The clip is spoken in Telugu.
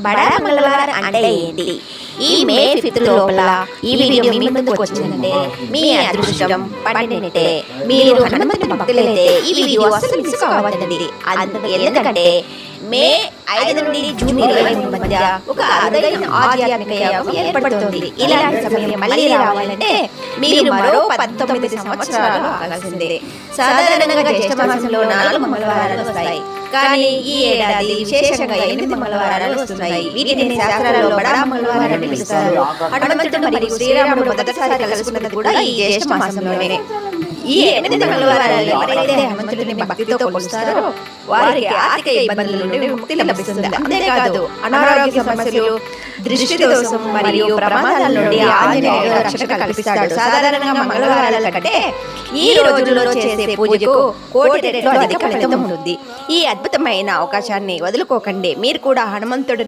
బడా మంగళవారం అంటే ఏంటి? ఈ మే 5 లోపల ఈ వీడియో మీ ముందుకు వచ్చిందంటే మీ అదృష్టం పడినట్టే. మీరు హనుమంతుడి భక్తులైతే ఈ వీడియో అసలు మిస్ కావద్దండి. ఎందుకంటే మే 5 నుండి జూన్ 23 మధ్య ఒక అరుదైన ఆధ్యాత్మిక యోగం ఏర్పడుతుంది. ఇలాంటి సమయం మళ్ళీ రావాలంటే మీరు మరో 19 సంవత్సరాలు ఆగాల్సిందే. సాధారణంగా జ్యేష్ఠ మాసంలో 4 మంగళవారాలు వస్తాయి, కానీ ఈ ఏడాది విశేషంగా 8 మంగళవారాలు వస్తున్నాయి. వీటిని శాస్త్రాలలో బడా మంగళవారం అని పిలుస్తారు. హనుమంతుడు మరియు శ్రీరాముడు మొదటిసారి కలుసుకున్నది కూడా ఈ జ్యేష్ఠ మాసంలోనే. ఈ 8 మంగళవారాలు ఎవరైతే హనుమంతుడిని భక్తితో కొలుస్తారో వారికి ఆర్థిక ఇబ్బందుల నుండి ముక్తి లభిస్తుంది. అంతేకాదు అనారోగ్య సమస్యలు, దృష్టి దోషం మరియు ప్రమాదాల నుండి ఆంజనేయుడు రక్షణ కల్పిస్తాడు. సాధారణంగా మంగళవారాల కంటే ఈ రోజుల్లో చేసే పూజకు కోటి రెట్లు అధిక ఫలితం ఉంటుంది. ఈ అద్భుతమైన అవకాశాన్ని వదులుకోకండి. మీరు కూడా హనుమంతుడు